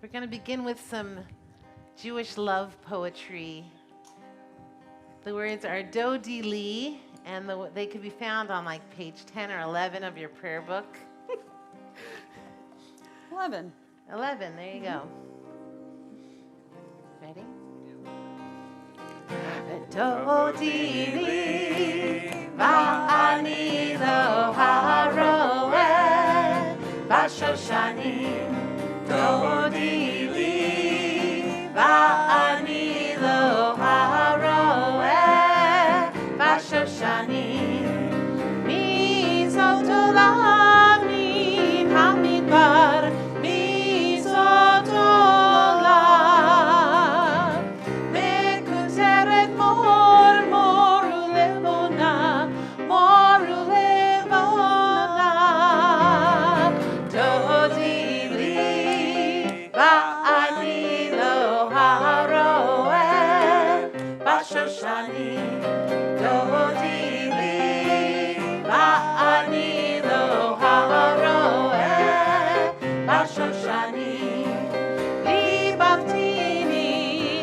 We're going to begin with some Jewish love poetry. The words are Dodi Li, and they could be found on like page 10 or 11 of your prayer book. 11. 11, there you go. Ready? Dodi Li, va'ani lo haroeh, b'shoshanim. Dodi li, va'ani lo haroeh, b'shoshanim. Mizot olamim hamidbar, mizot olam. Mekuteret mor, moru levona, moru levona. Dodi va'ani lo haroeh, b'shoshanim. Dodi li, va'ani lo haroeh, b'shoshanim. Libavtini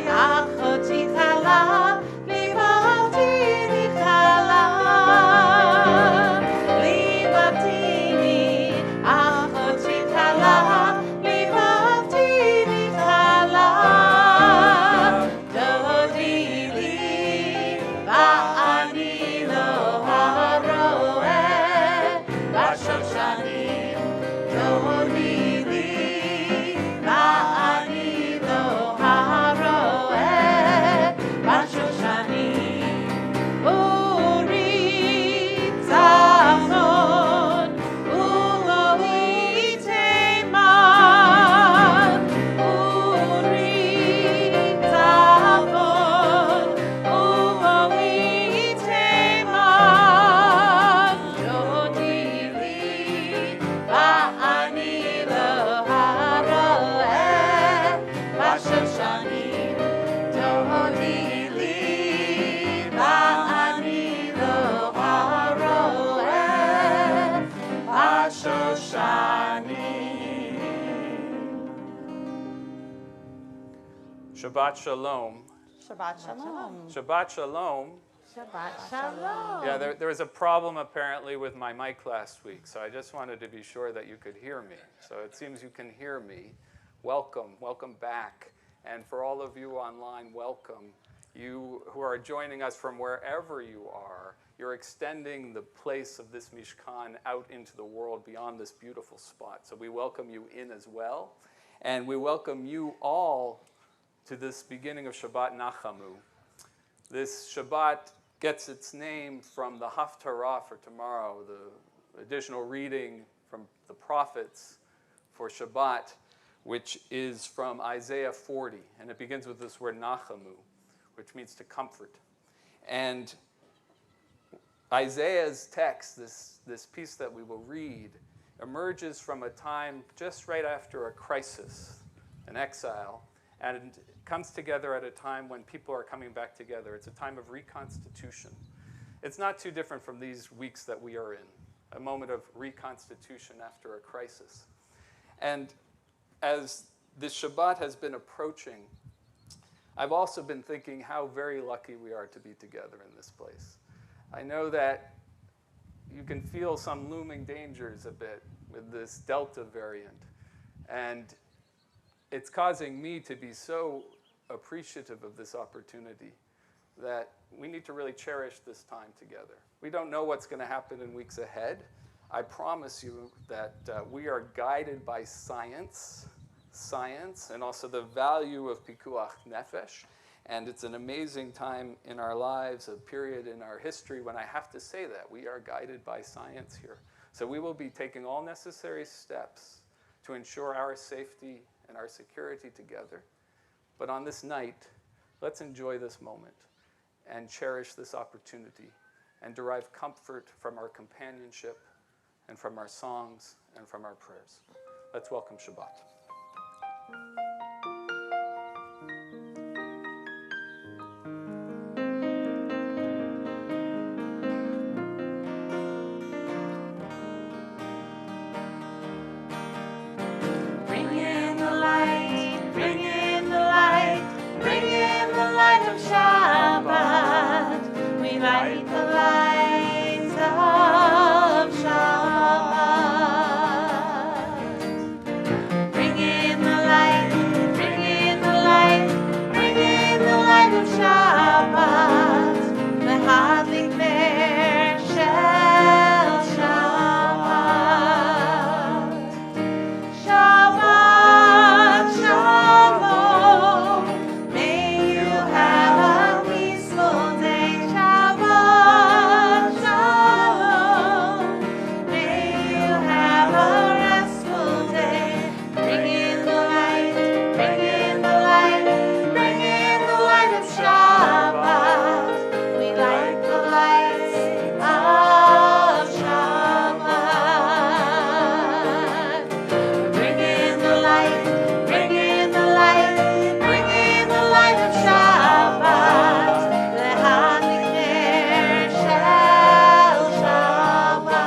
achoti chala, libavtini chala. Libavtini achoti chala, Shabbat Shalom. Shabbat Shalom. Shabbat Shalom. Shabbat Shalom. Yeah, there was a problem apparently with my mic last week, so I just wanted to be sure that you could hear me. So it seems you can hear me. Welcome back. And for all of you online, welcome. You who are joining us from wherever you are, you're extending the place of this Mishkan out into the world beyond this beautiful spot. So we welcome you in as well. And we welcome you all to this beginning of Shabbat Nachamu. This Shabbat gets its name from the Haftarah for tomorrow, the additional reading from the prophets for Shabbat, which is from Isaiah 40. And it begins with this word Nachamu, which means to comfort. And Isaiah's text, this piece that we will read, emerges from a time just right after a crisis, an exile, and comes together at a time when people are coming back together. It's a time of reconstitution. It's not too different from these weeks that we are in, a moment of reconstitution after a crisis. And as this Shabbat has been approaching, I've also been thinking how very lucky we are to be together in this place. I know that you can feel some looming dangers a bit with this Delta variant. And it's causing me to be so appreciative of this opportunity that we need to really cherish this time together. We don't know what's going to happen in weeks ahead. I promise you that we are guided by science, and also the value of pikuach nefesh. And it's an amazing time in our lives, a period in our history when I have to say that. We are guided by science here. So we will be taking all necessary steps to ensure our safety and our security together. But on this night, let's enjoy this moment and cherish this opportunity and derive comfort from our companionship and from our songs and from our prayers. Let's welcome Shabbat. Bring in the light. light the lights of Shabbat. Bring in the light, bring in the light, bring in the light of Shabbat. Mehadlik ner shel Shabbat. Shabbat shalom. May you have a peaceful day. Shabbat shalom. May you have a restful day. Bring in the light, bring in the light, bring in the light of Shabbat. We light the lights of Shabbat. Bring in the light, bring in the light, bring in the light of Shabbat. Lehadlik ner shel Shabbat.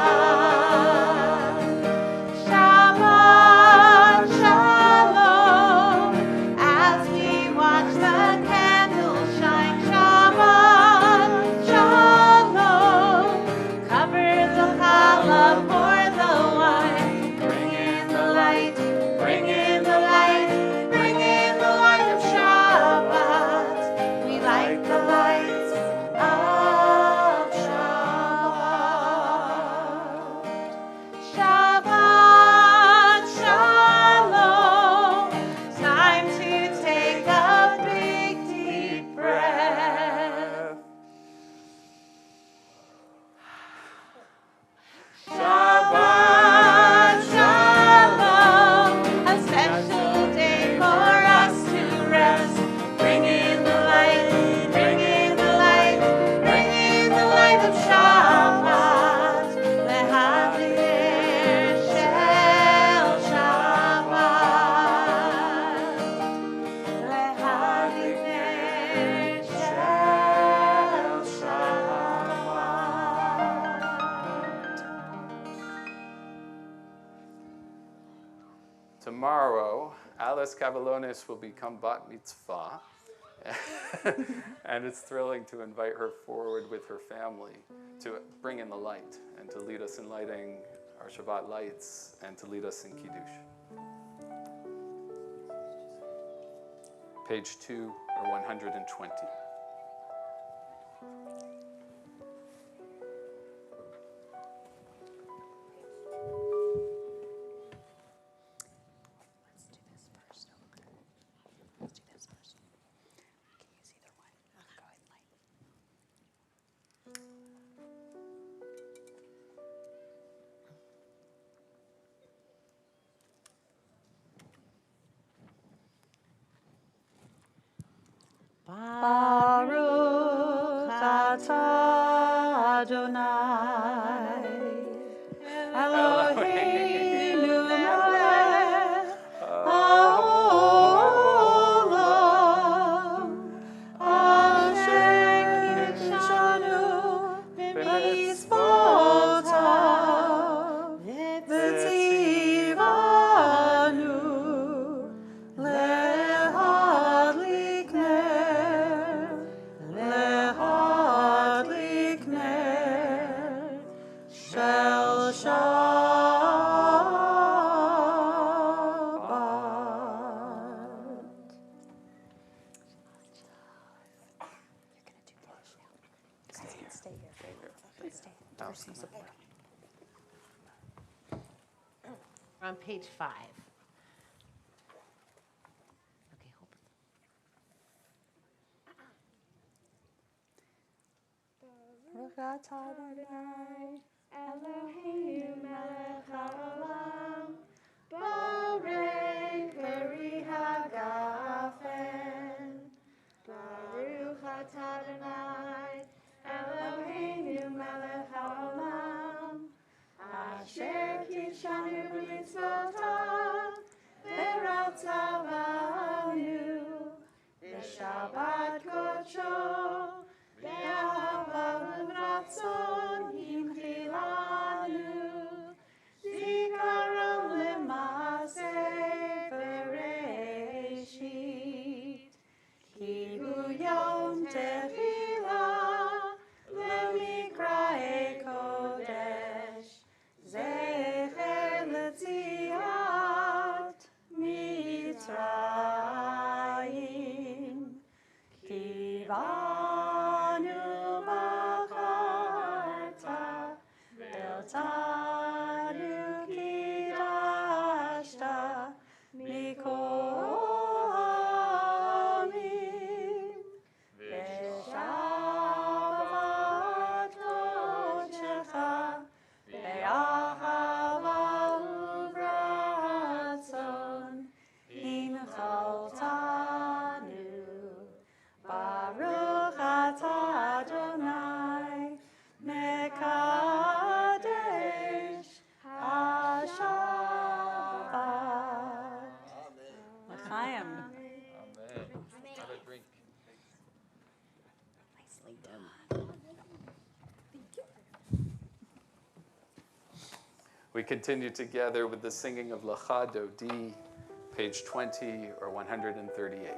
Shabbat shalom. As we watch the candles shine. Shabbat shalom. Cover the challah, pour the wine. Bring in the light, bring in the light, bring in the light of Shabbat. We light the lights of Shabbat. Shabbat shalom. Time to take a big deep breath. Shabbat shalom. A special day for us to rest. Bring in the light, bring in the light, bring in the light of Shabbat. Lehadlik ner shel Shabbat. Lehadlik ner shel Shabbat. Tomorrow, Alice Cavalonis will become bat mitzvah. And it's thrilling to invite her forward with her family to bring in the light and to lead us in lighting our Shabbat lights and to lead us in Kiddush. Page 2 or 120. Let's do this first. Let's do this first. We can use either one. Go ahead and light. Baruch atah Adonai Eloheinu melech haolam asher kidshanu b'mitzvotav v'tzivanu lehadlik ner shel Shabbat. You're gonna do this now. Stay here. Stay. For some support. We're on page 5. Okay, hold it. Baruch atah Adonai Eloheinu melech haolam, borei peri hagafen. Baruch atah Adonai, Eloheinu melech haolam, asher kidshanu b'mitzvotav, v'ratzavanu, v'shabbat kodsho, v'ahava v'ratzon himchilanu, zikaron l'maaseh bereshit, ki hu yom tefillah We continue together with the singing of Lecha Dodi, page 20 or 138.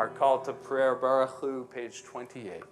Our call to prayer, Baruch Hu, page 28.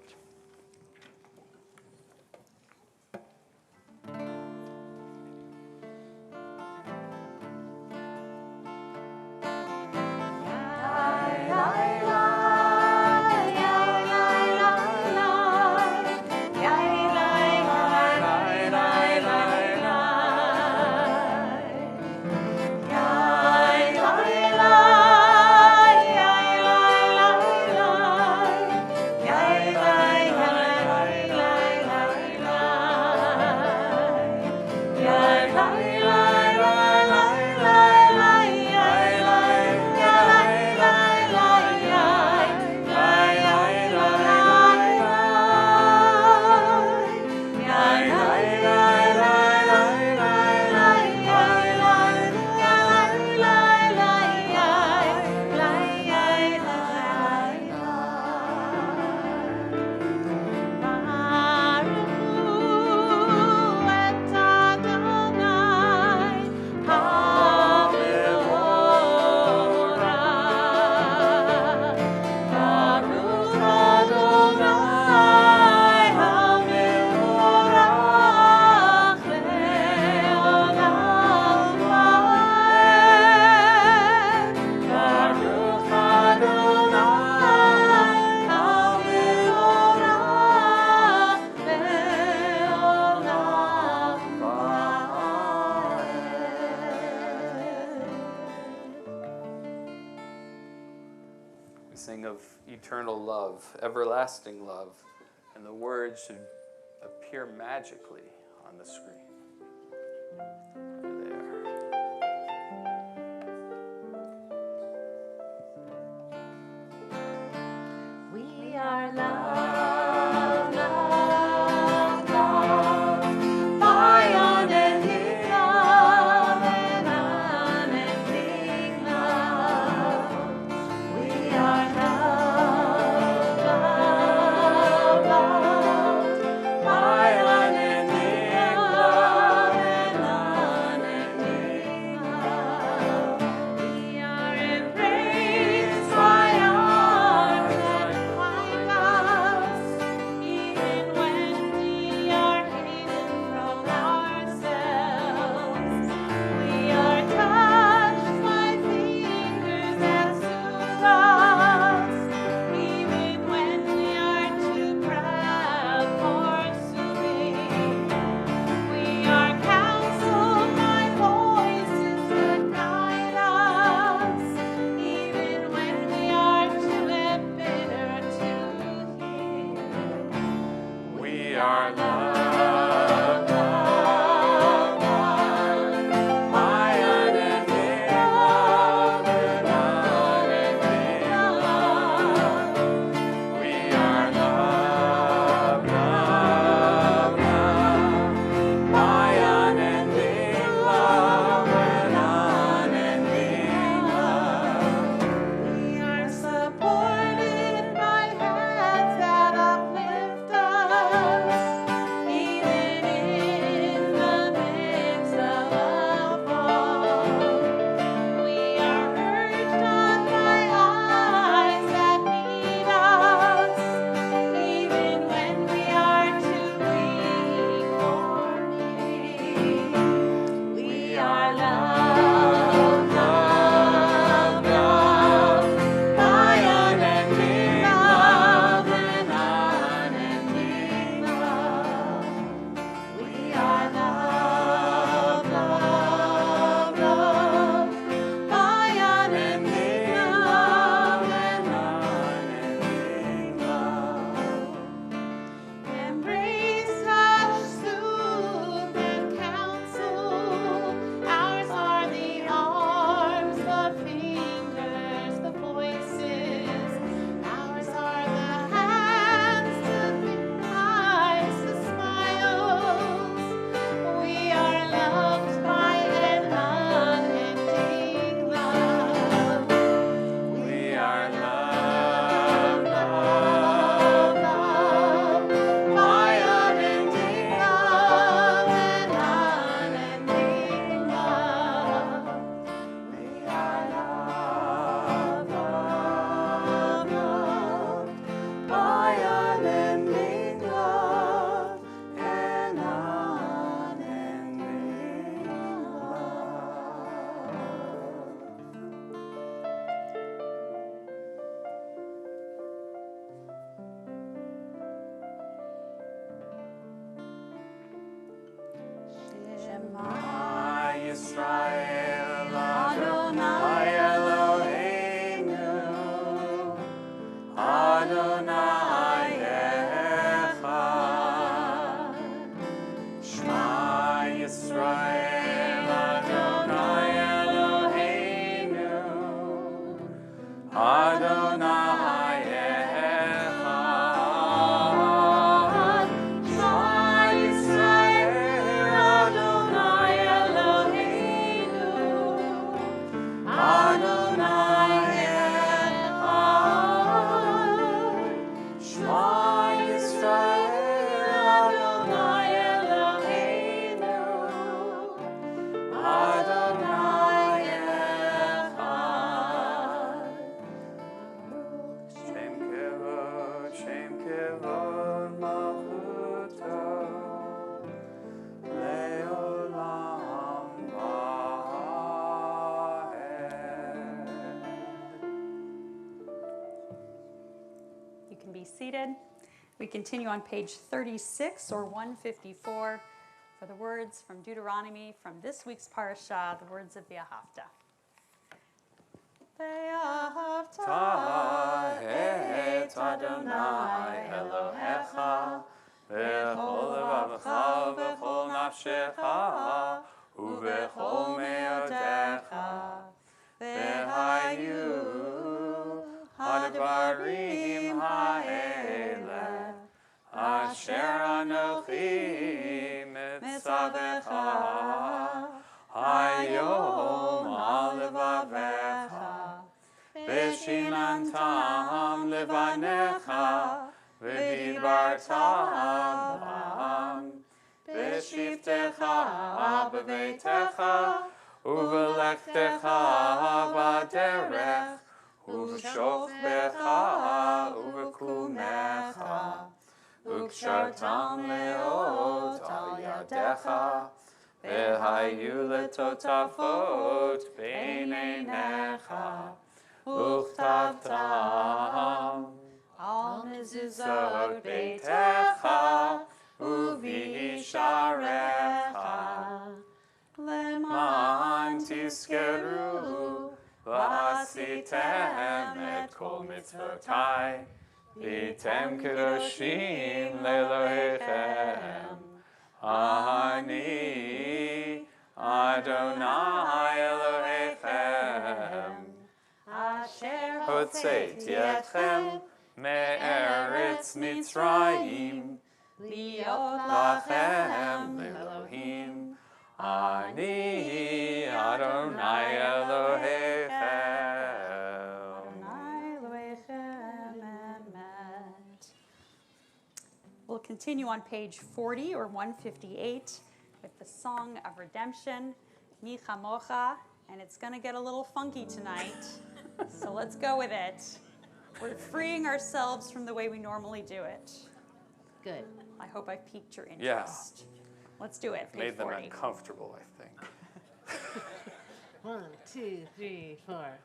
love, everlasting love. And the words should appear magically on the screen. There they are. We are loved, loved, loved by unending love and unending love. We are loved, loved, loved by unending love and unending love. We are embraced by arms that find us, even when we are hidden from ourselves. We are touched by fingers that soothe us, even when we are too proud for soothing. We are counseled by voices that guide us, even when we are too embittered to hear. We are loved, loved, loved by unending love and unending love. We are loved, loved, loved by unending love and unending love. We are supported by hands that uplift us, even in the midst of a fall. We are urged on by eyes that need us, even when we are too weak for need. We are loved, loved, loved by unending love and unending love. We are loved, loved, loved by unending love and unending love. Embrace, touch, soothe, and counsel. Ours are the arms, the fingers, the voices. Ours are the hands, the eyes, the smiles. We are loved by an unending love. We are loved, loved, loved by unending love and unending love. We are loved, loved, loved by unending love and unending love. Shema Yisrael Adonai Eloheinu Adonai Echad. Shema Yisrael Adonai Eloheinu Adonai Echad. Shema Yisrael Adonai Eloheinu Adonai Echad. Shema Yisrael Adonai Eloheinu Adonai Echad. Shem kevod malchuto leolam vaed. You can be seated. We continue on page 36 or 154 for the words from Deuteronomy from this week's parashah, the words of the Ahavta. ואהבת את אדוני אלוהיך בכל לבבך ובכל נפשך ובכל מאודיך והיו הדברים האלה אשר אנוכי מצווך היום על לבביך ושיננתם לבניך ודיברת בם בשבתך בביתך ובלכתך בדרך ובשוכבך ובקומך וקשרתם לאות על ידיך והיו לטוטפות בין עיניך וכתבתם על מזוזות ביתך ובשעריך למען תזכרו ועשיתם את כל מצוותי והייתם קדושים לאלוהיכם אני אדוני אלוהיכם אשר הוצאתי אתכם מארץ מצרים להיות לכם לאלוהים אני אדוני אלוהיכם. We'll continue on page 40 or 158 with the Song of Redemption, Mi Chamocha, and it's going to get a little funky tonight, so let's go with it. We're freeing ourselves from the way we normally do it. Good. I hope I've piqued your interest. Yeah. Let's do it, page Made them 40. uncomfortable, I think. 1, 2, 3, 4.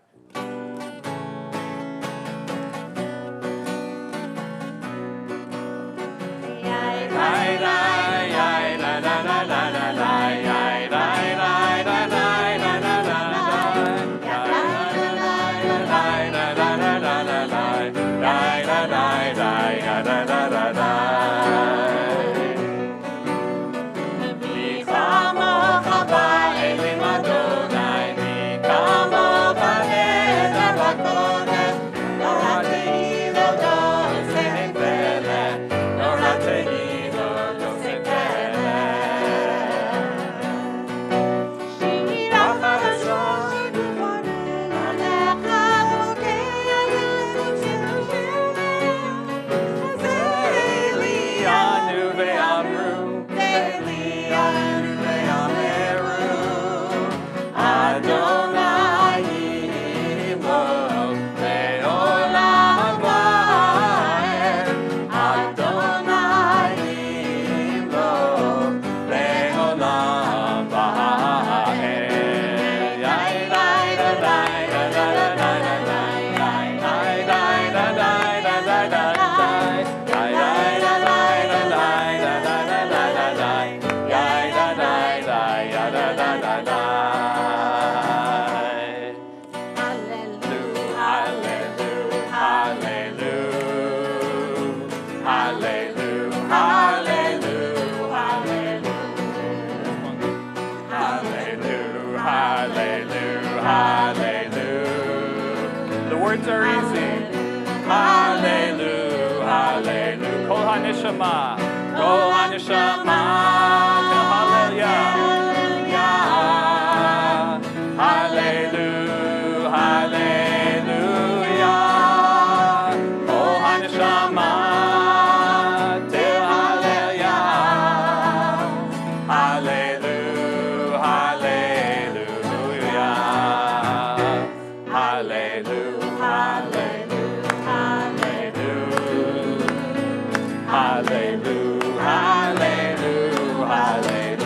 Words are easy. Hallelujah, hallelujah. Kol haneshama, kol haneshama, hallelujah, hallelujah, hallelujah. Kol haneshama, til hallelujah, hallelujah, hallelujah, hallelujah. Hallelujah, hallelujah, hallelujah, hallelujah,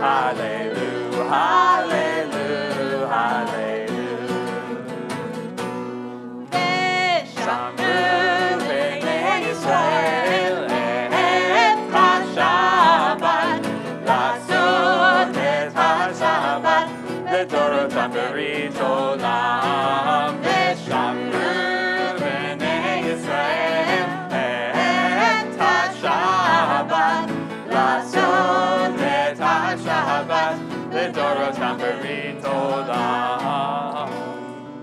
hallelujah, hallelujah, hallelujah. Shamru b'nei Yisrael et HaShabbat. לדורותם ברית עולם, ושמרו בני ישראל את השבת, לעשות את השבת לדורותם ברית עולם.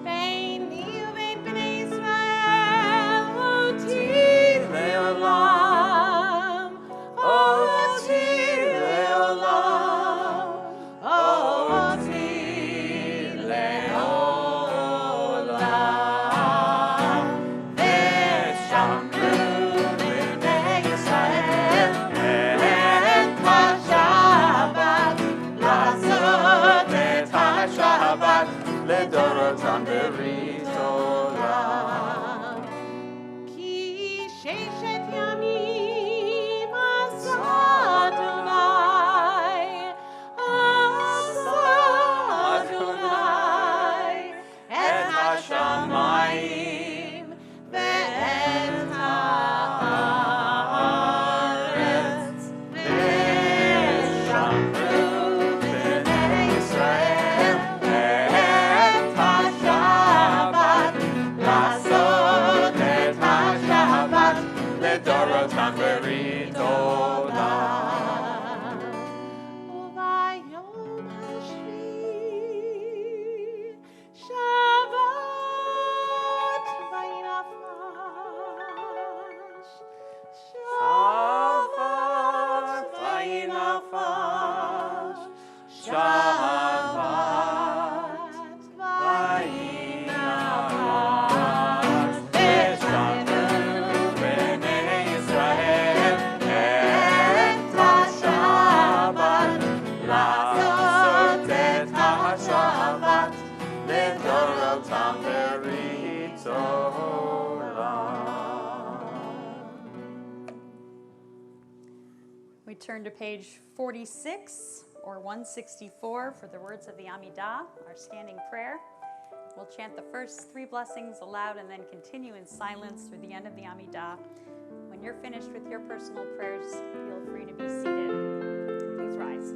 ביני ובין בני ישראל אותי לעולם, אותי לעולם, אותי לעולם. ושמרו בני ישראל את השבת, לעשות את השבת לדורותם ברית עולם. כי ששת ימים עשה אדוני, עשה אדוני את השמיים ואת הארץ, ושמרו בני ישראל את השבת, לעשות את השבת לדורותם ברית עולם. וביום השביעי שבת וינפש, שבת וינפש, שבת וינפש. ושמרו בני ישראל את השבת, לעשות את השבת לדורותם ברית עולם. We turn to page 46 or 164 for the words of the Amidah, our standing prayer. We'll chant the first 3 blessings aloud and then continue in silence through the end of the Amidah. When you're finished with your personal prayers, feel free to be seated. Please rise.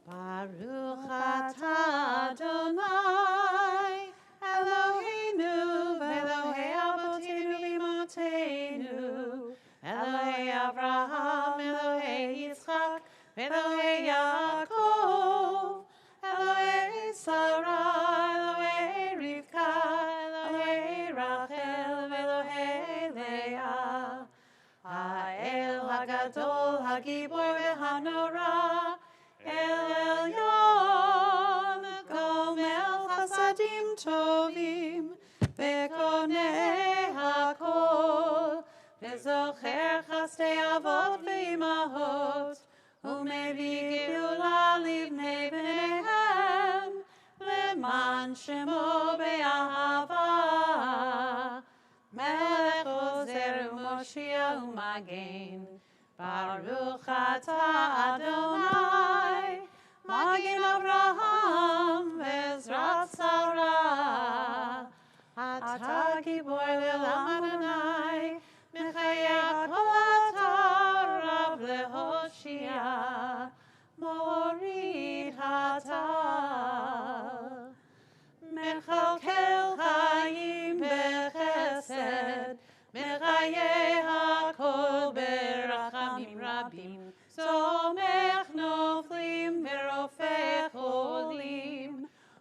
Baruch atah Adonai, Eloheinu v'Elohei Avotenu v'Imotenu, Elohei Avraham, Elohei Yitzchak, Elohei Yaakov, Elohei Sarah, Elohei Rivka, Elohei Rachel, Elohei Leah, Ha'el HaGadol kol hagibor v'hanora El Elyon gomel chasadim tovim v'konei hakol v'zocher chasdei avot v'imahot u'mevii geula livnei bneihem leman shemo be'ahava melech ozer u'moshia u'magen Baruch atah Adonai Magen Avraham Vezrat Sarah Atah Gibor Le'olam Adonai Mechayah Kol Atah Rav Lehoshia Morid Atah Mechalkel Chaim Bechesed Mechayeh HaKol Berachamim Rabim Somech Noflim Verofech Olim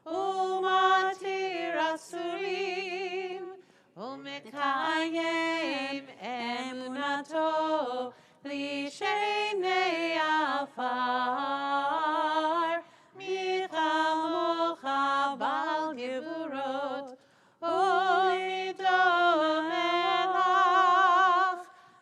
Umatir Asurim Umekayem Emunato Lishenei Afar Michamocha Bal Gevurot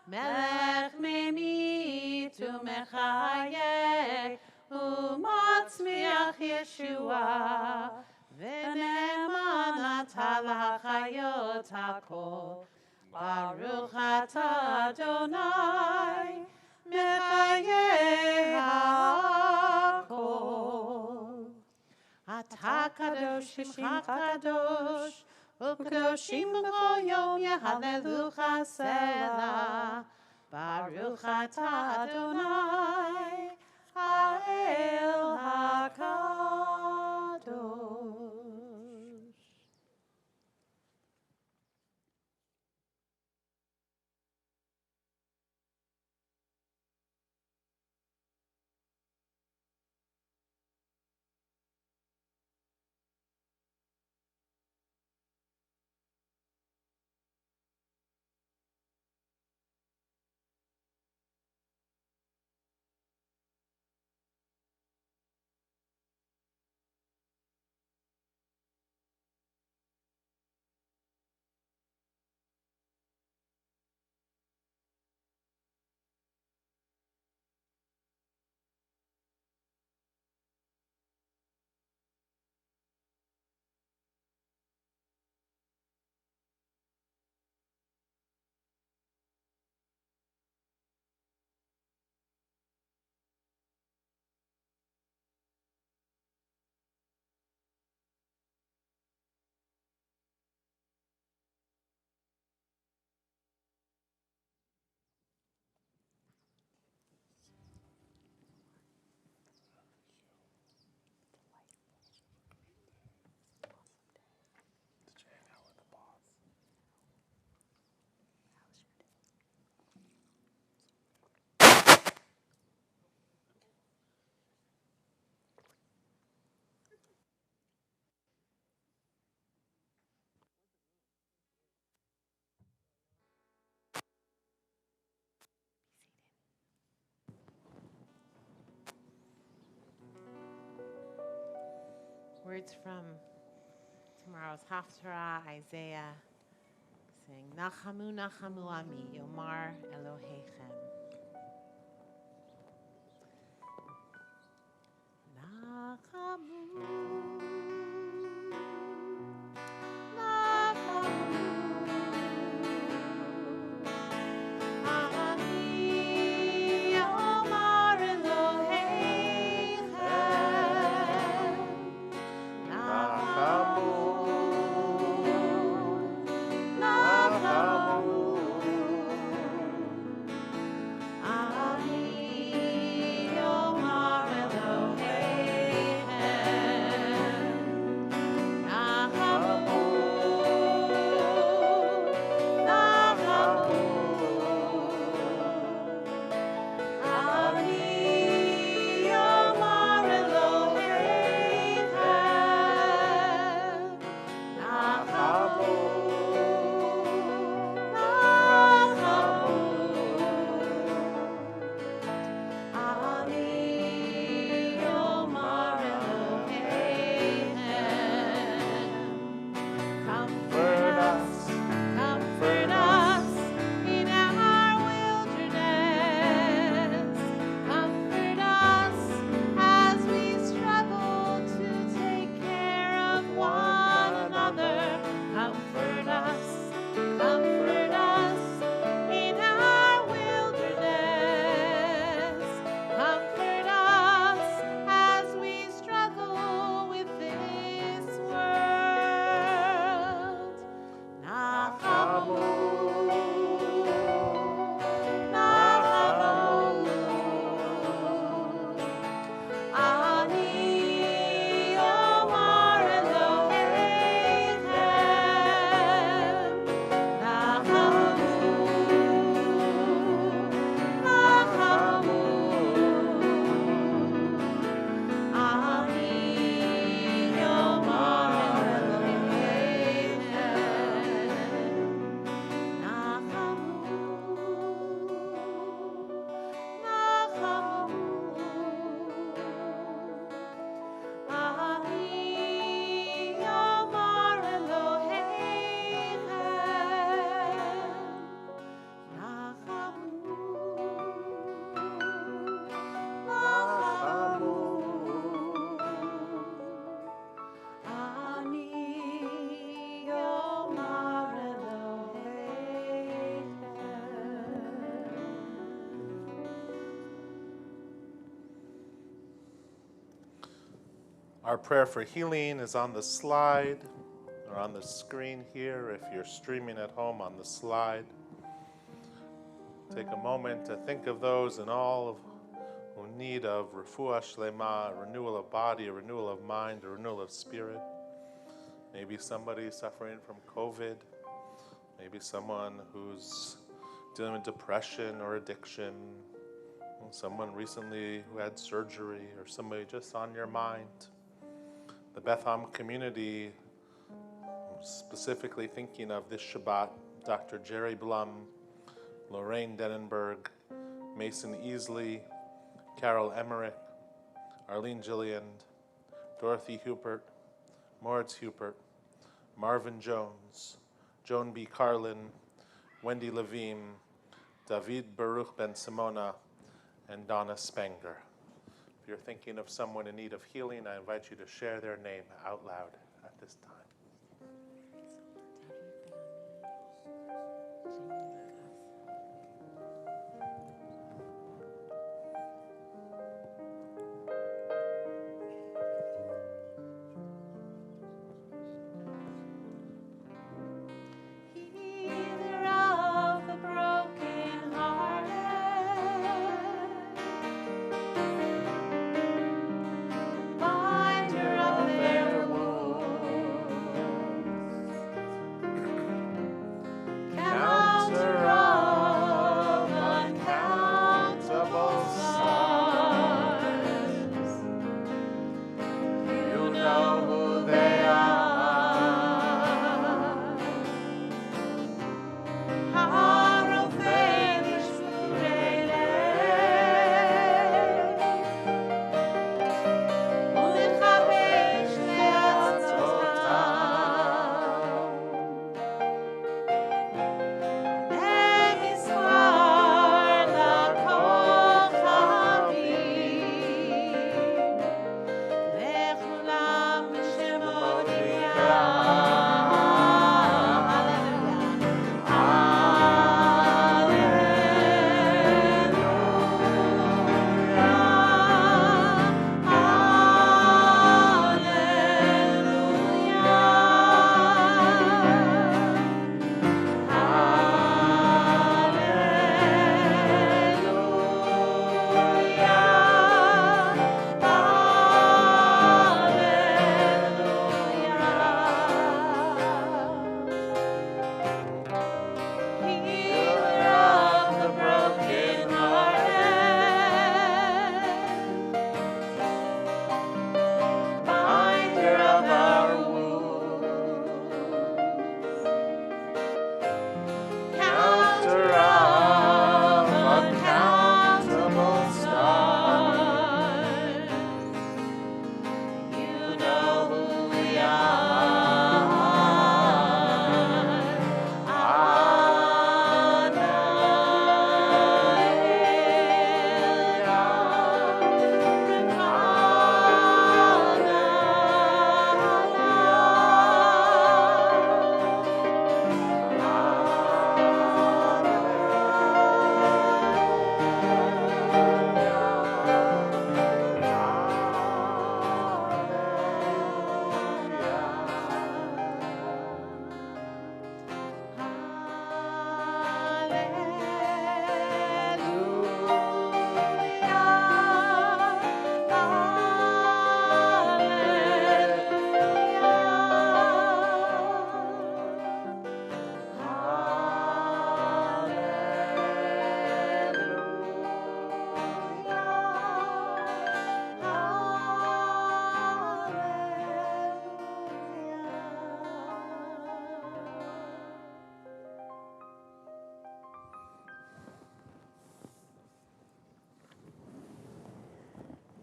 Melech memit umechayeh umatzmiach Yeshua v'ne'eman atah l'chayot hakol Baruch atah Adonai mechayeh hakol Atah kadosh shimcha kadosh U'kadoshim b'kol yom yehalelucha selah Baruch atah Adonai Ha'el HaKadosh Words from tomorrow's Haftarah, Isaiah, saying, Nachamu, Nachamu Ami, Yomar Elohechem. Nachamu, Nachamu, Ami, Yomar Elohechem. Our prayer for healing is on the slide or on the screen here if you're streaming at home on the slide. Take a moment to think of those and all of who need of refuah shlema, a renewal of body, a renewal of mind, a renewal of spirit. Maybe somebody suffering from COVID. Maybe someone who's dealing with depression or addiction. Someone recently who had surgery, or somebody just on your mind. The Beth Ham community, specifically thinking of this Shabbat, Dr. Jerry Blum, Lorraine Denenberg, Mason Easley, Carol Emmerich, Arlene Gilliand, Dorothy Hupert, Moritz Hupert, Marvin Jones, Joan B. Carlin, Wendy Levine, David Baruch Ben Simona, and Donna Spenger. If you're thinking of someone in need of healing, I invite you to share their name out loud at this time. Healer of the brokenhearted, binder of their wounds, counter of uncountable stars. You know who they are.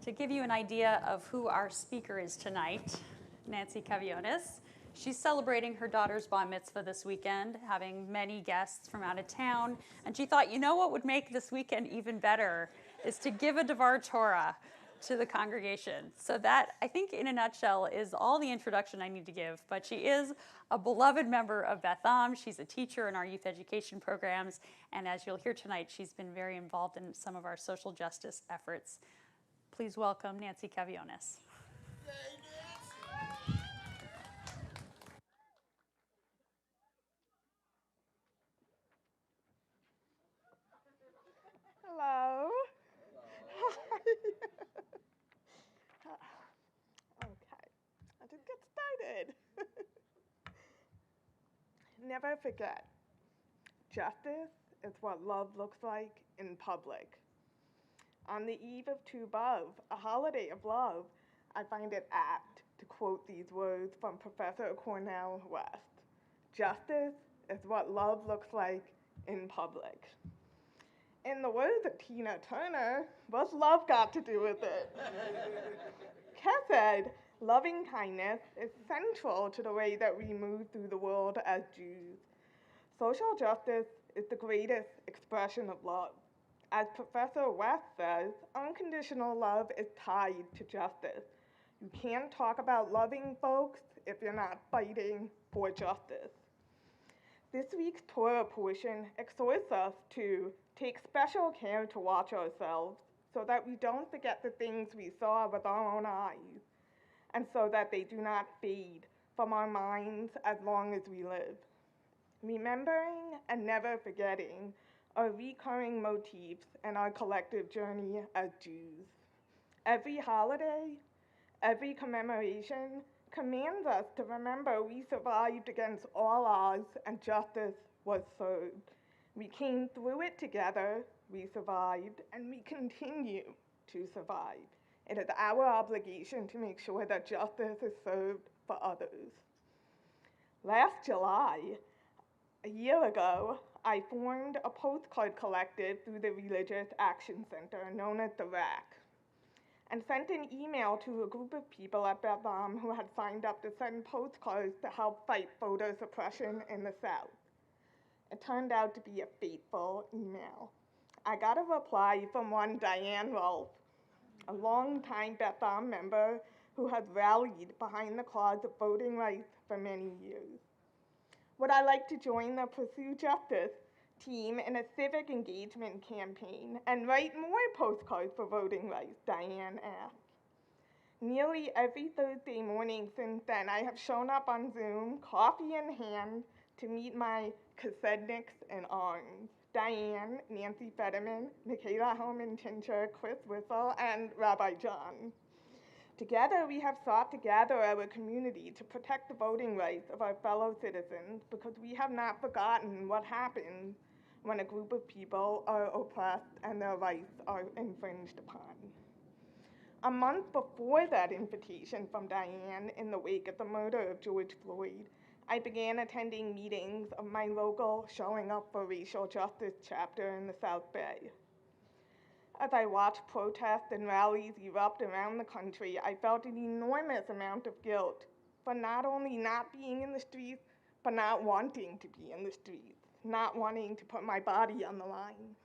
To give you an idea of who our speaker is tonight, Nancy Caviones. She's celebrating her daughter's bar mitzvah this weekend, having many guests from out of town. And she thought, you know what would make this weekend even better is to give a Devar Torah to the congregation. So that, I think in a nutshell, is all the introduction I need to give. But she is a beloved member of Beth Am. She's a teacher in our youth education programs. And as you'll hear tonight, she's been very involved in some of our social justice efforts. Please welcome Nancy Caviones. Thank you. Hello. Okay, I'll just get started. Never forget, justice is what love looks like in public. On the eve of Tu B'Av, a holiday of love, I find it apt to quote these words from Professor Cornel West. Justice is what love looks like in public. In the words of Tina Turner, what's love got to do with it? Chesed, loving kindness, is central to the way that we move through the world as Jews. Social justice is the greatest expression of love. As Professor West says, unconditional love is tied to justice. You can't talk about loving folks if you're not fighting for justice. This week's Torah portion exhorts us to take special care to watch ourselves so that we don't forget the things we saw with our own eyes, and so that they do not fade from our minds as long as we live. Remembering and never forgetting are recurring motifs in our collective journey as Jews. Every holiday, every commemoration commands us to remember we survived against all odds and justice was served. We came through it together, we survived, and we continue to survive. It is our obligation to make sure that justice is served for others. Last July, a year ago, I formed a postcard collective through the Religious Action Center, known as the RAC, and sent an email to a group of people at Beth Am who had signed up to send postcards to help fight voter suppression in the South. It turned out to be a fateful email. I got a reply from one Diane Rolfe, a longtime Beth Am member who had rallied behind the cause of voting rights for many years. Would I like to join the Pursue Justice team in a civic engagement campaign and write more postcards for voting rights? Diane asked. Nearly every Thursday morning since then, I have shown up on Zoom, coffee in hand, to meet my Kasedniks in arms. Diane, Nancy Fetterman, Michaela Hellman-Tincher, Chris Whistle, and Rabbi John. Together, we have sought to gather our community to protect the voting rights of our fellow citizens because we have not forgotten what happens when a group of people are oppressed and their rights are infringed upon. A month before that invitation from Diane in the wake of the murder of George Floyd, I began attending meetings of my local Showing Up for Racial Justice chapter in the South Bay. As I watched protests and rallies erupt around the country, I felt an enormous amount of guilt for not only not being in the streets, but not wanting to be in the streets, not wanting to put my body on the line.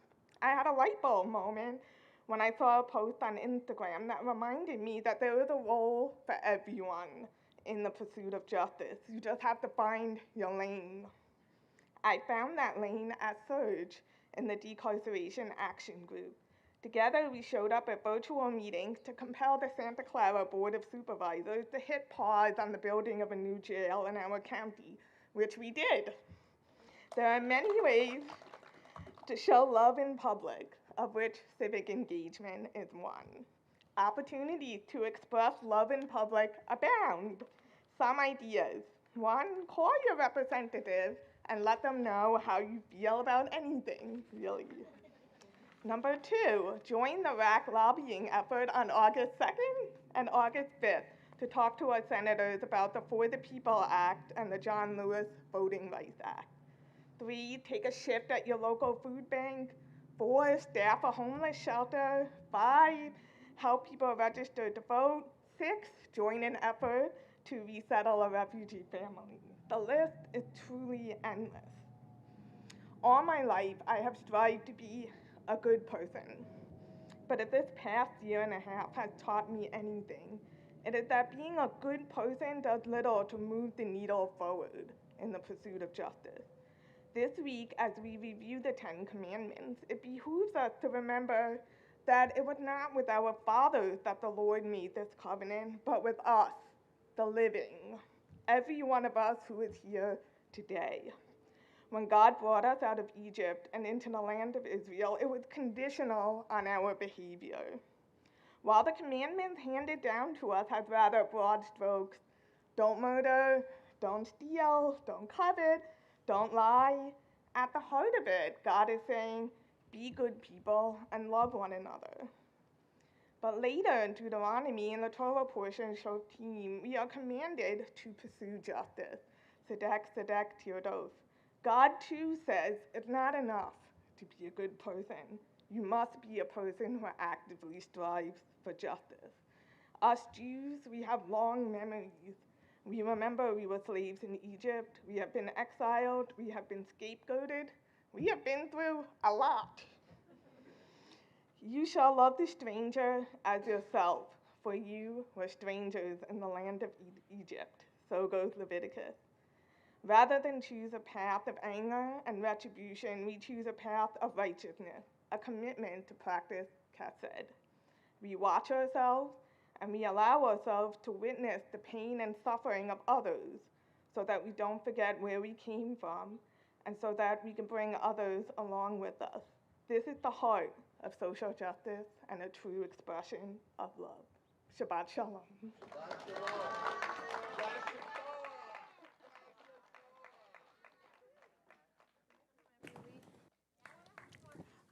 I had a light bulb moment when I saw a post on Instagram that reminded me that there is a role for everyone in the pursuit of justice. You just have to find your lane. I found that lane at Surge in the Decarceration Action Group. Together, we showed up at virtual meetings to compel the Santa Clara Board of Supervisors to hit pause on the building of a new jail in our county, which we did. There are many ways to show love in public, of which civic engagement is one. Opportunities to express love in public abound. Some ideas. One, call your representative and let them know how you feel about anything, really. Number two, join the RAC lobbying effort on August 2nd and August 5th to talk to our senators about the For the People Act and the John Lewis Voting Rights Act. 3, take a shift at your local food bank. 4, staff a homeless shelter. 5, help people register to vote. 6, join an effort to resettle a refugee family. The list is truly endless. All my life, I have strived to be a good person. But if this past year and a half has taught me anything, it is that being a good person does little to move the needle forward in the pursuit of justice. This week, as we review the 10 Commandments, it behooves us to remember that it was not with our fathers that the Lord made this covenant, but with us, the living, every one of us who is here today. When God brought us out of Egypt and into the land of Israel, it was conditional on our behavior. While the commandments handed down to us had rather broad strokes, don't murder, don't steal, don't covet, don't lie, at the heart of it, God is saying, be good people and love one another. But later in Deuteronomy, in the Torah portion, Shotim, we are commanded to pursue justice. Tzedek, tzedek, tirdof. God too says it's not enough to be a good person. You must be a person who actively strives for justice. Us Jews, we have long memories. We remember we were slaves in Egypt. We have been exiled. We have been scapegoated. We have been through a lot. You shall love the stranger as yourself, for you were strangers in the land of Egypt. So goes Leviticus. Rather than choose a path of anger and retribution, we choose a path of righteousness, a commitment to practice chesed. We watch ourselves and we allow ourselves to witness the pain and suffering of others so that we don't forget where we came from and so that we can bring others along with us. This is the heart of social justice and a true expression of love. Shabbat Shalom.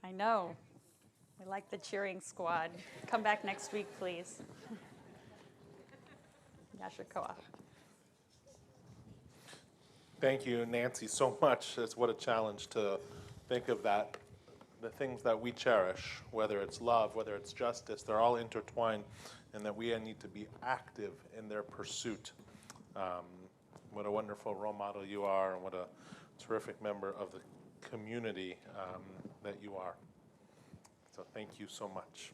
I know. We like the cheering squad. Come back next week, please. Yasher Koach. Thank you, Nancy, so much. It's what a challenge to think of that. The things that we cherish, whether it's love, whether it's justice, they're all intertwined, and that we need to be active in their pursuit. What a wonderful role model you are, and what a terrific member of the community that you are. So thank you so much.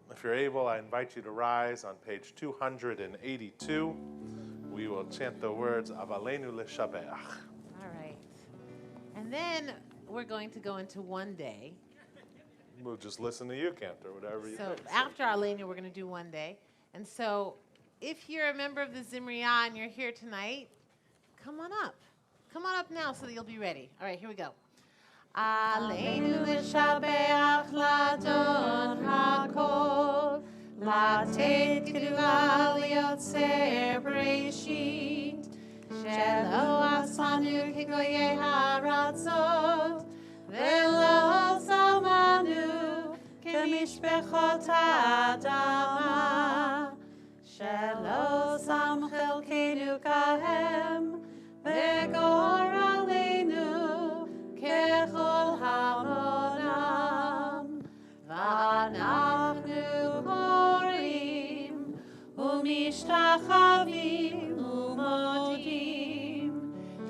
If you're able, I invite you to rise on page 282. We will chant the words Avalenu Leshabeach. All right. And then we're going to go into one day. We'll just listen to you, Cantor, whatever you So think. after Alenu, we're going to do one day. And so if you're a member of the Zimriyah and you're here tonight, come on up. Come on up now so that you'll be ready. All right, here we go. Alenu l'shabeach l'adon hakol, latet kedua liotzer bereshit, shelo asanu kikoye haratzot, velo zamanu kemishpechot ha'adama, shelo sam chelkenu kahem, vegor aleinu kechol hamonam, v'anachnu korim umishtachavim umodim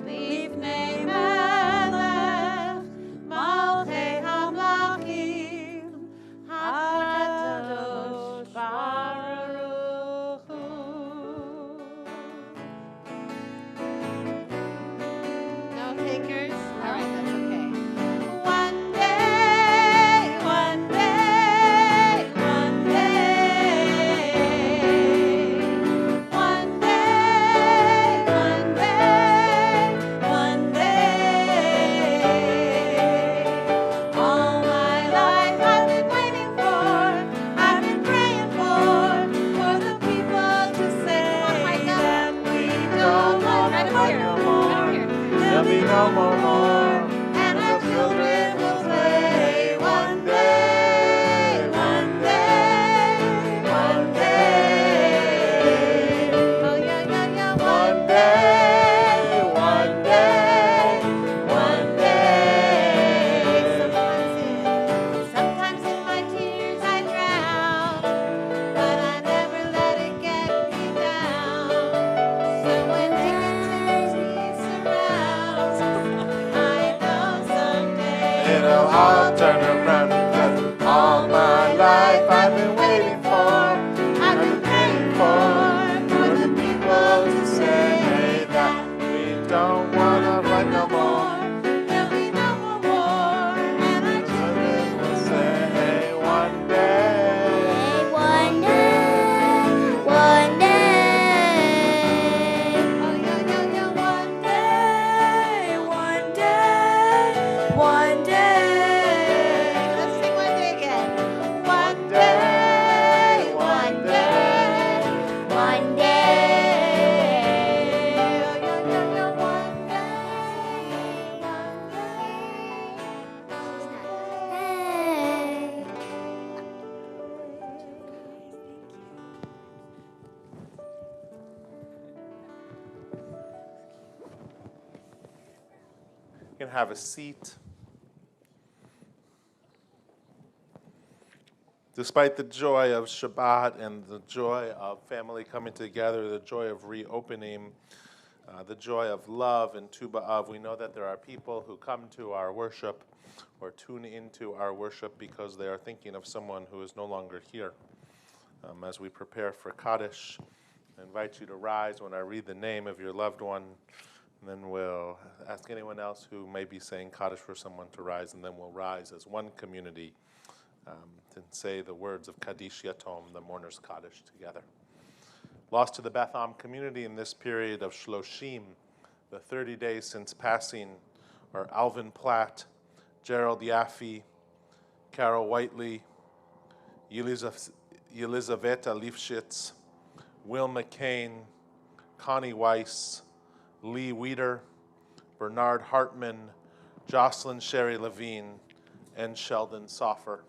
livnei melech malchei hamlachim hakadosh baruch hu. No takers? All right, that's okay. One day, one day, one day. One day, one day, one day. All my life I've been waiting for, I've been praying for the people to say that we don't want to fight no more. There'll be no more war. And our children will play one day, one day, one day. Oh yeah, yeah, yeah, one day, one day, one day. Sometimes in my tears I drown, but I never let it get me down. So when negativity surrounds, I know someday It'll all turn around, because all my life I've been waiting for, I've been praying for the people to say that we don't want to fight no more. there'll be no more war, and our children We'll say one day. One day, one day. oh yeah, yeah, yeah, one day, have a seat. Despite the joy of Shabbat and the joy of family coming together, the joy of reopening, the joy of love and Tu B'Av, we know that there are people who come to our worship or tune into our worship because they are thinking of someone who is no longer here. As we prepare for Kaddish, I invite you to rise when I read the name of your loved one, and then we'll ask anyone else who may be saying Kaddish for someone to rise, and then we'll rise as one community and say the words of Kaddish Yatom, the mourner's Kaddish, together. Lost to the Beth Am community in this period of Shloshim, the 30 days since passing, are Alvin Platt, Gerald Yaffe, Carol Whiteley, Yelizaveta Lifshitz, Will McCain, Connie Weiss, Lee Weeder, Bernard Hartman, Jocelyn Sherry Levine, and Sheldon Soffer.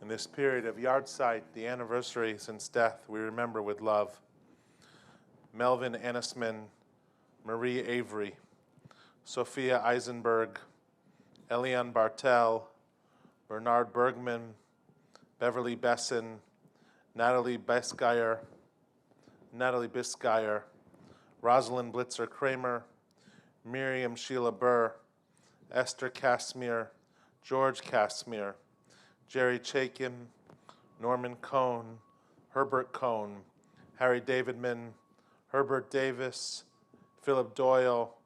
In this period of Yahrzeit, the anniversary since death, we remember with love Melvin Anisman, Marie Avery, Sophia Eisenberg, Elian Bartel, Bernard Bergman, Beverly Besson, Natalie Biscayr, Rosalind Blitzer Kramer, Miriam Sheila Burr, Esther Casimir, George Casimir, Jerry Chaikin, Norman Cohn, Herbert Cohn, Harry Davidman, Herbert Davis, Philip Doyle,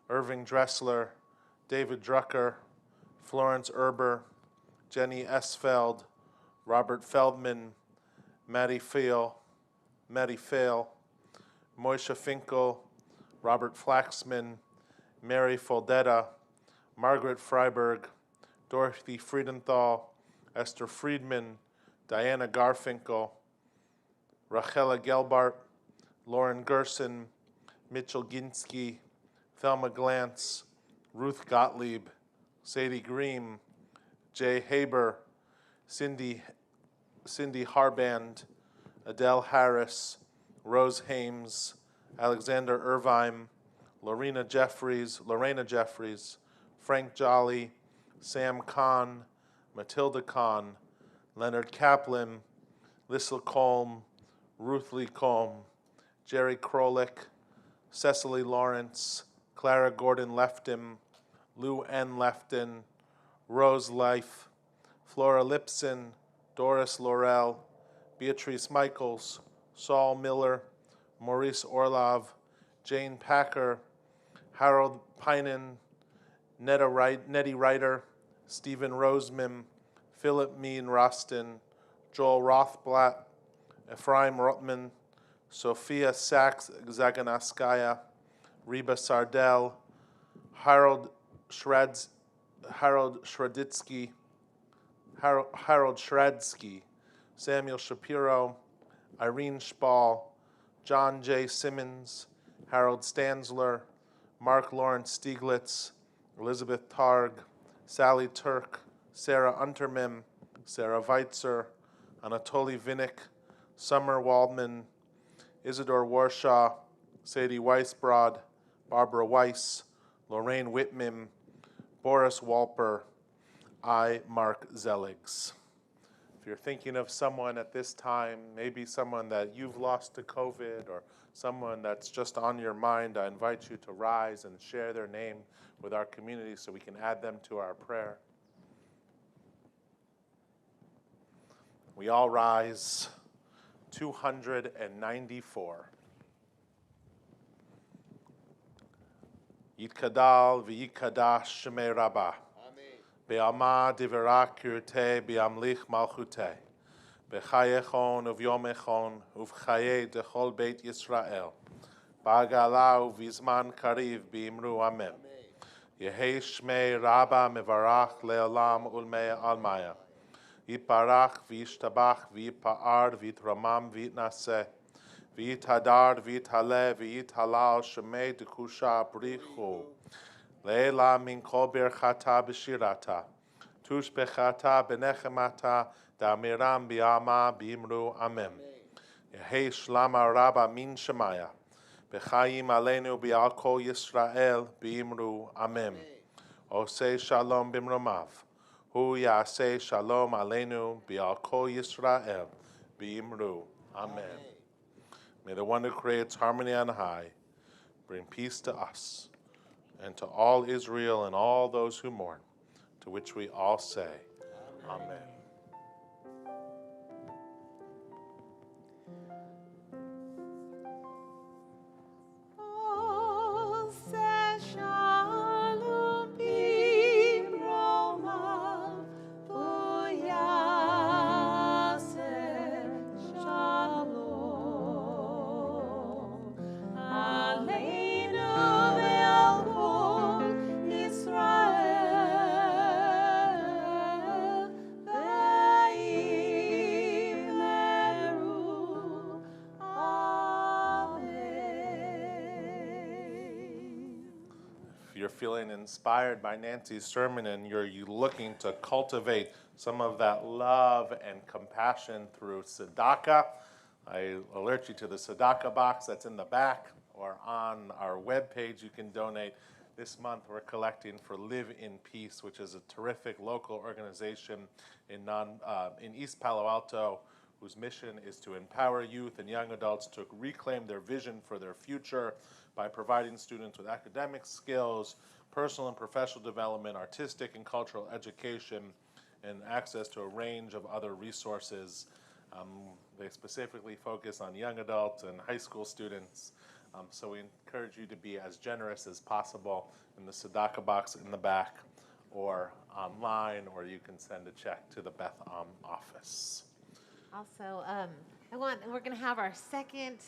Irving Dressler, David Drucker, Florence Erber, Jenny Esfeld, Robert Feldman, Maddie Fail, Moisha Finkel, Robert Flaxman, Mary Foldetta, Margaret Freiberg, Dorothy Friedenthal, Esther Friedman, Diana Garfinkel, Rachela Gelbart, Lauren Gerson, Mitchell Ginsky, Thelma Glantz, Ruth Gottlieb, Sadie Green, Jay Haber, Cindy Harband, Adele Harris, Rose Hames, Alexander Irvine, Lorena Jeffries, Frank Jolly, Sam Kahn, Matilda Kahn, Leonard Kaplan, Lissel Colm, Ruth Lee Colm, Jerry Krolik, Cecily Lawrence, Clara Gordon Lefton, Lou N. Lefton, Rose Life, Flora Lipson, Doris Laurel, Beatrice Michaels, Saul Miller, Maurice Orlov, Jane Packer, Harold Pinan, Nettie Ryder, Stephen Roseman, Philip Mean Rostin, Joel Rothblatt, Ephraim Rotman, Sophia Sachs Zaganaskaya, Reba Sardell, Harold Shradsky, Samuel Shapiro, Irene Spall, John J. Simmons, Harold Stanzler, Mark Lawrence Stieglitz, Elizabeth Targ, Sally Turk, Sarah Untermim, Sarah Weitzer, Anatoly Vinnick, Summer Waldman, Isidore Warshaw, Sadie Weisbrod, Barbara Weiss, Lorraine Whitmim, Boris Walper, I, Mark Zelligs. If you're thinking of someone at this time, maybe someone that you've lost to COVID or someone that's just on your mind, I invite you to rise and share their name with our community so we can add them to our prayer. We all rise. 294. Yitkadal v'yikadash shemei rabbah. Be'alma divera kirte be'amlich malchute. B'chayechon uv'yomechon uv'chaye dechol beit Yisrael. Ba'gala uv'izman kariv be'imru amen. Yehei shmei rabba mevarach le'olam ulmei almaya. Yiparach v'yishtabach v'yipa'ar v'yitramam v'yitnaseh. V'yitadar v'yithaleh v'yithalal shemei dekusha brichu. Leila min kol birchata b'shirata. Tush bechata b'nechemata da'amiram bi'ama b'imru amen. Yehei shlama rabba min shemaya. B'chaim aleinu bi'al kol Yisrael b'imru Amen. Oseh shalom b'mromav. Hu yaseh shalom aleinu bi'al kol Yisrael b'imru Amen. May the one who creates harmony on high bring peace to us and to all Israel and all those who mourn, to which we all say, Amen. You're feeling inspired by Nancy's sermon and you're looking to cultivate some of that love and compassion through tzedakah, I alert you to the tzedakah box that's in the back or on our webpage. You can donate. This month we're collecting for Live in Peace, which is a terrific local organization in East Palo Alto, whose mission is to empower youth and young adults to reclaim their vision for their future by providing students with academic skills, personal and professional development, artistic and cultural education, and access to a range of other resources. They specifically focus on young adults and high school students. So we encourage you to be as generous as possible in the tzedakah box in the back or online, or you can send a check to the Beth Am office. Also, we're going to have our second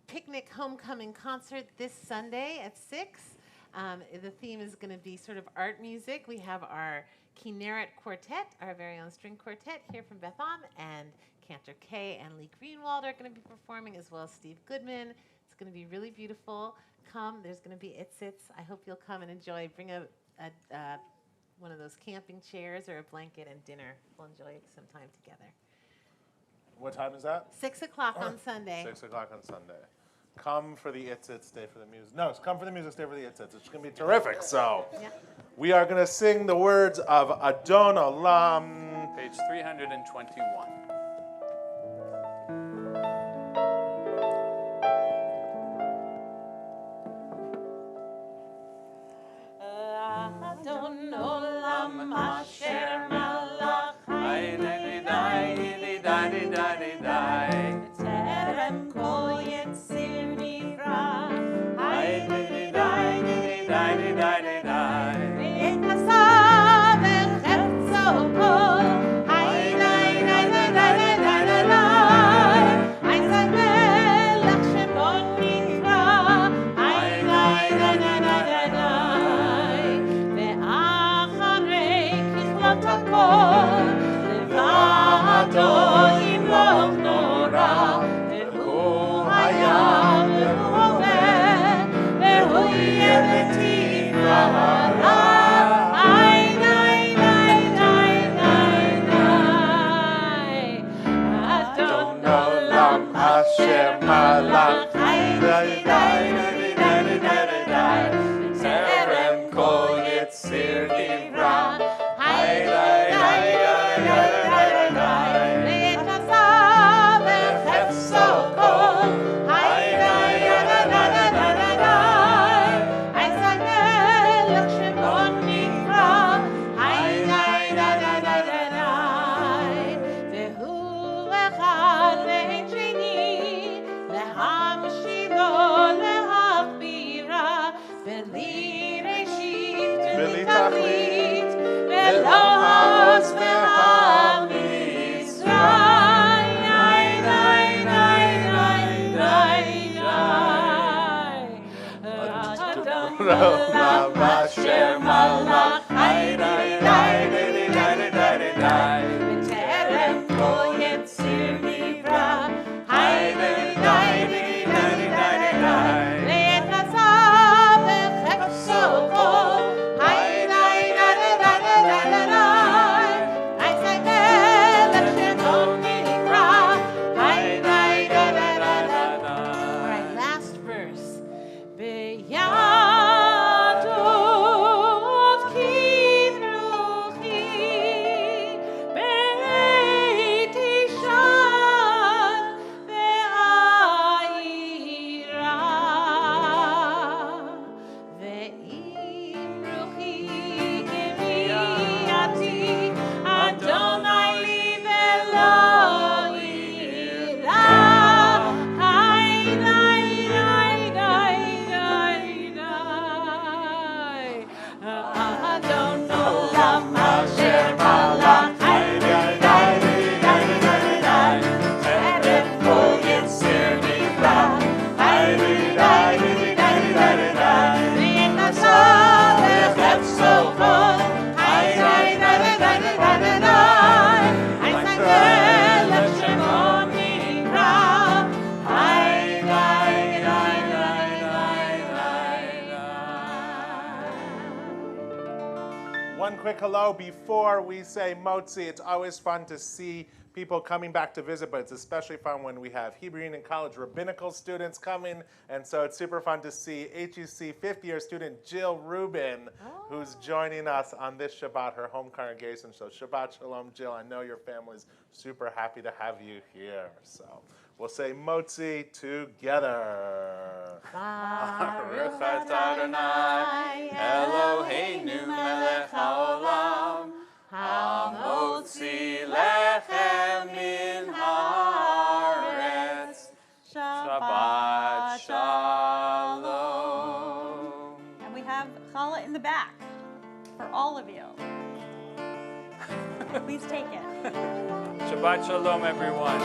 picnic homecoming concert this Sunday at 6. The theme is going to be sort of art music. We have our Kinneret Quartet, our very own string quartet here from Beth Am, and Cantor Kay and Lee Greenwald are going to be performing, as well as Steve Goodman. It's going to be really beautiful. Come, there's going to be itzits. I hope you'll come and enjoy. Bring one of those camping chairs or a blanket and dinner. We'll enjoy some time together. What time is that? 6 o'clock on Sunday. 6 o'clock on Sunday. Come for the itzit, stay for the music. No, come for the music, stay for the itzit. It's going to be terrific. So we are going to sing the words of Adon Olam. Page 321. Adon Olam Asher Malach Terem Kol Yetzir Nivra Ve'et Hasav Echefzo Kol Ein Melech Shemo Nivra Ve'acharei Kichlot HaKol Levado Yimloch Nora Ve'hu Hayam Ve'hu Oveh Ve'hu Yeh B'Tifara Adon Olam Asher Malach Terem Kol Yetzir Nivra Ve'et Hasav Echefzo Kol Ein Melech Shemo Nivra Ve'hu Echad Ve'en Sheni Lehamshilo Lehachbira Ve'li Reshit Ve'li Tachlit Ve'lo Hos Ve'ham Adon Olam Asher Malach Terem Kol Yetzir Nivra Ve'et Hasav Echefzo Kol Ein Melech Shemo Nivra. All right, last quick hello before we say Motzi. It's always fun to see people coming back to visit, but it's especially fun when we have Hebrew Union College rabbinical students coming, and so it's super fun to see HUC 50-year student Jill Rubin, who's joining us on this Shabbat, her home congregation. So Shabbat Shalom, Jill. I know your family's super happy to have you here. So we'll say Motzi together. Baruch atah Adonai, Eloheinu melech haolam, hamotzi lechem min haaretz. Shabbat Shalom. And we have challah in the back for all of you. Please take it. Shabbat Shalom, everyone.